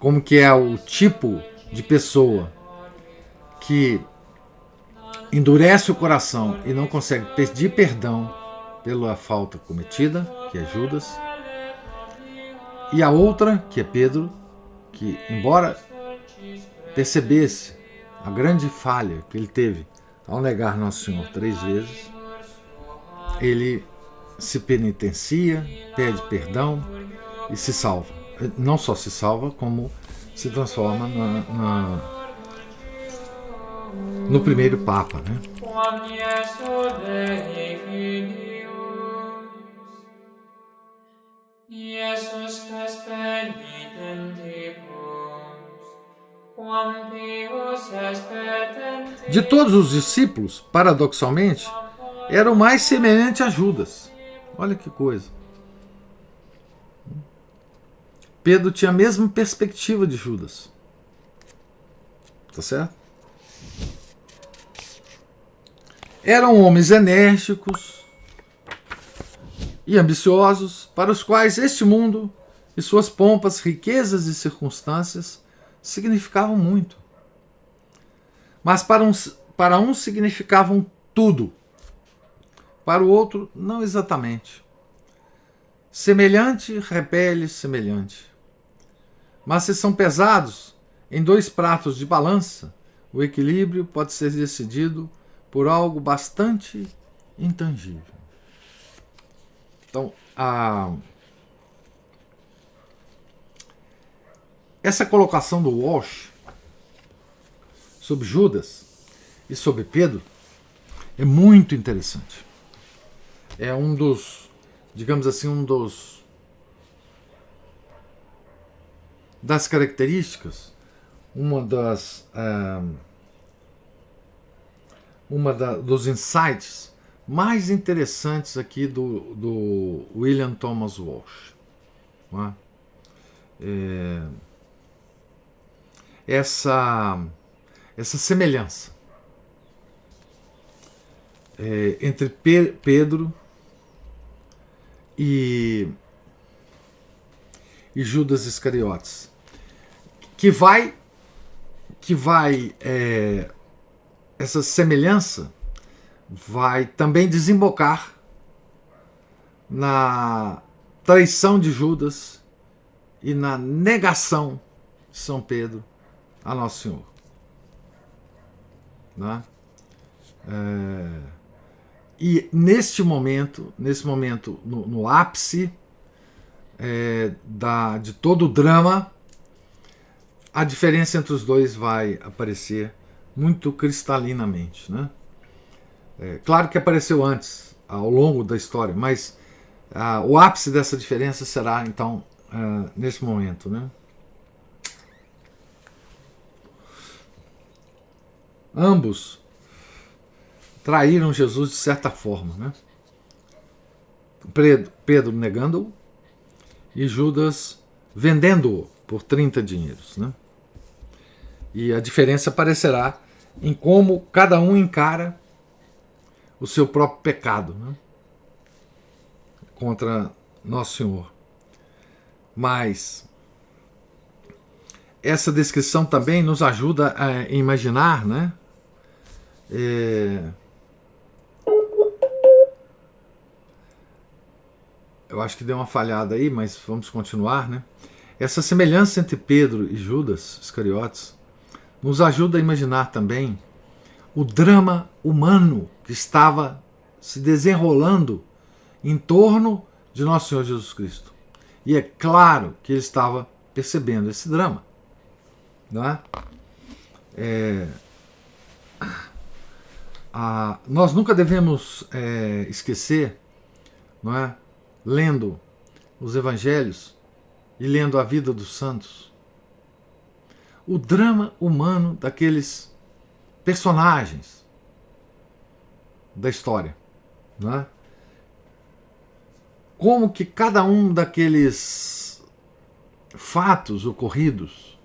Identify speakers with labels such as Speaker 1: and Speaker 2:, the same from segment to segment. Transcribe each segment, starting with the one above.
Speaker 1: como que é o tipo de pessoa que endurece o coração e não consegue pedir perdão pela falta cometida, que é Judas, e a outra, que é Pedro, que, embora percebesse a grande falha que ele teve ao negar Nosso Senhor 3 vezes, ele se penitencia, pede perdão e se salva. Não só se salva, como se transforma no primeiro Papa, né? De todos os discípulos, paradoxalmente, era o mais semelhante a Judas. Olha que coisa. Pedro tinha a mesma perspectiva de Judas. Tá certo? Eram homens enérgicos e ambiciosos, para os quais este mundo e suas pompas, riquezas e circunstâncias significavam muito. Mas para uns significavam tudo, para o outro não exatamente. Semelhante repele semelhante. Mas se são pesados em 2 pratos de balança, o equilíbrio pode ser decidido por algo bastante intangível. Então, essa colocação do Walsh sobre Judas e sobre Pedro é muito interessante. É um dos, digamos assim, das características, dos insights mais interessantes aqui do William Thomas Walsh. Não é? Essa semelhança entre Pedro e Judas Iscariotes, essa semelhança vai também desembocar na traição de Judas e na negação de São Pedro a Nosso Senhor. Né? E nesse momento, no ápice de todo o drama, a diferença entre os dois vai aparecer muito cristalinamente. Né? Claro que apareceu antes, ao longo da história, mas o ápice dessa diferença será, então, nesse momento. Né? Ambos traíram Jesus de certa forma. Né? Pedro negando-o e Judas vendendo-o por 30 dinheiros. Né? E a diferença aparecerá em como cada um encara o seu próprio pecado, né? Contra Nosso Senhor. Mas essa descrição também nos ajuda a imaginar, né? Eu acho que deu uma falhada aí, mas vamos continuar, né? Essa semelhança entre Pedro e Judas Iscariotes nos ajuda a imaginar também o drama humano que estava se desenrolando em torno de Nosso Senhor Jesus Cristo. E é claro que ele estava percebendo esse drama. Não é? Nós nunca devemos esquecer, não é? Lendo os evangelhos e lendo a vida dos santos, o drama humano daqueles personagens da história. Não é? Como que cada um daqueles fatos ocorridos,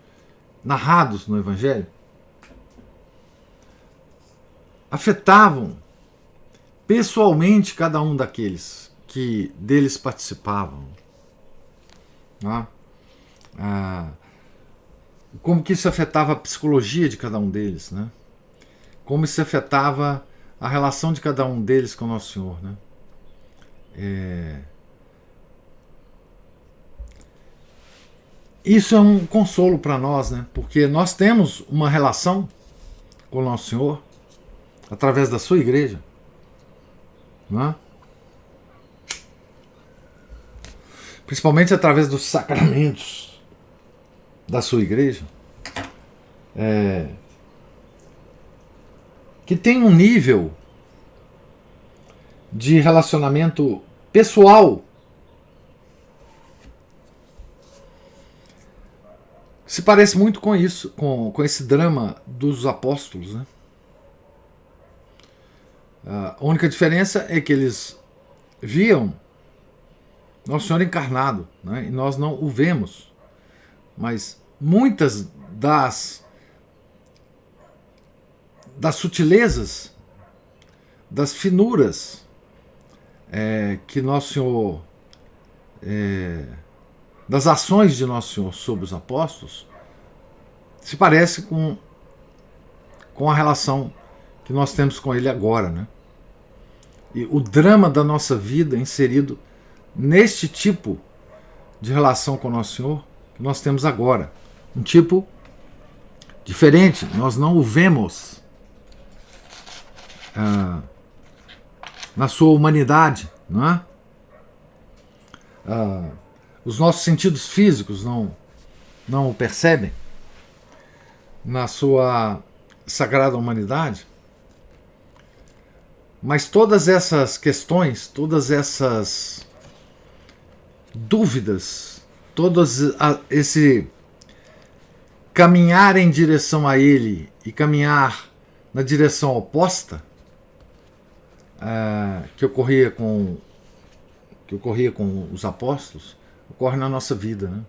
Speaker 1: narrados no Evangelho, afetavam pessoalmente cada um daqueles que deles participavam. Não é? como que isso afetava a psicologia de cada um deles, né? Como isso afetava a relação de cada um deles com o Nosso Senhor, né? Isso é um consolo para nós, né? Porque nós temos uma relação com o Nosso Senhor através da sua igreja, não é? Principalmente através dos sacramentos da sua igreja, que tem um nível de relacionamento pessoal se parece muito com isso, com esse drama dos apóstolos, né? A única diferença é que eles viam Nosso Senhor encarnado, né? E nós não o vemos. Mas muitas das sutilezas, das finuras que Nosso Senhor, das ações de Nosso Senhor sobre os apóstolos, se parece com a relação que nós temos com Ele agora, né? E o drama da nossa vida inserido neste tipo de relação com Nosso Senhor que nós temos agora. Um tipo diferente, nós não o vemos na sua humanidade, não é? Os nossos sentidos físicos não o percebem na sua sagrada humanidade. Mas todas essas questões, todas essas dúvidas, esse caminhar em direção a Ele e caminhar na direção oposta que ocorria com os apóstolos, ocorre na nossa vida, né?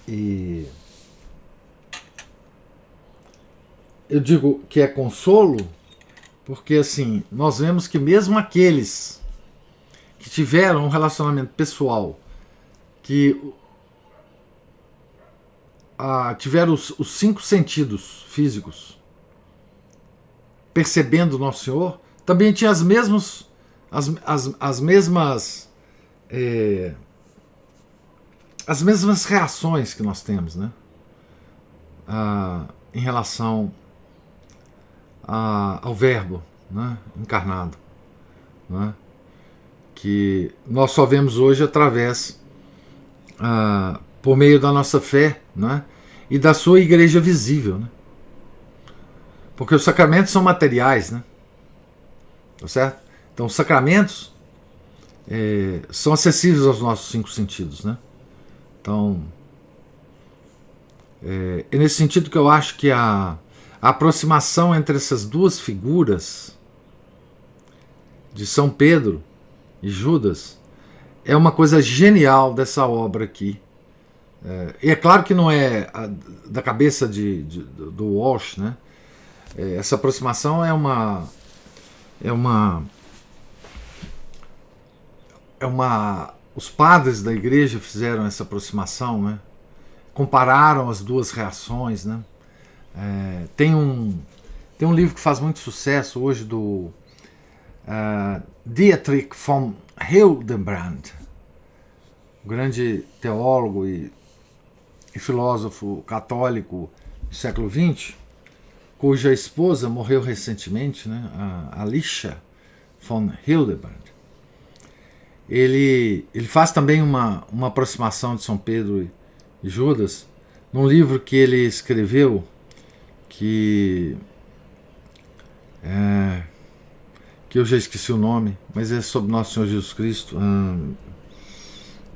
Speaker 1: E eu digo que é consolo porque assim, nós vemos que mesmo aqueles que tiveram um relacionamento pessoal, que tiveram os 5 sentidos físicos percebendo o Nosso Senhor, também tinha as mesmas reações que nós temos, né? Em relação ao Verbo, né? Encarnado, né? Que nós só vemos hoje através, por meio da nossa fé, né? E da sua igreja visível, né? Porque os sacramentos são materiais, né? Tá certo? Então os sacramentos são acessíveis aos nossos 5 sentidos, né? Então é nesse sentido que eu acho que a aproximação entre essas duas figuras de São Pedro e Judas é uma coisa genial dessa obra aqui. E é claro que não é da cabeça do Walsh, né? Essa aproximação é uma os padres da igreja fizeram essa aproximação, né? Compararam as duas reações, né? Tem um livro que faz muito sucesso hoje do Dietrich von Hildebrand, grande teólogo e filósofo católico do século XX, cuja esposa morreu recentemente, né? A Alicia von Hildebrand. Ele faz também uma aproximação de São Pedro e Judas num livro que ele escreveu que eu já esqueci o nome, mas é sobre Nosso Senhor Jesus Cristo.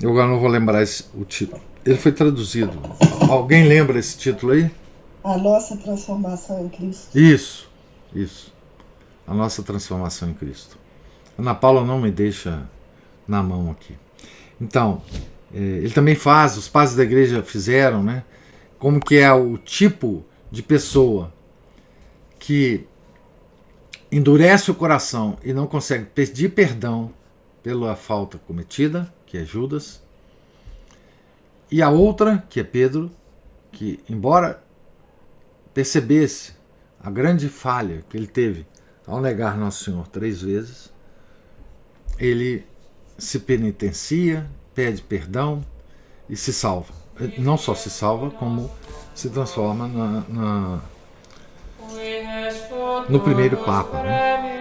Speaker 1: Eu agora não vou lembrar o título. Ele foi traduzido. Alguém lembra esse título aí?
Speaker 2: A Nossa Transformação em Cristo.
Speaker 1: Isso. A Nossa Transformação em Cristo. Ana Paula não me deixa na mão aqui. Então, ele também faz, os padres da igreja fizeram, né? Como que é o tipo de pessoa que endurece o coração e não consegue pedir perdão pela falta cometida, que é Judas, e a outra, que é Pedro, que, embora percebesse a grande falha que ele teve ao negar Nosso Senhor 3 vezes, ele se penitencia, pede perdão e se salva. Não só se salva, como se transforma no primeiro Papa, né?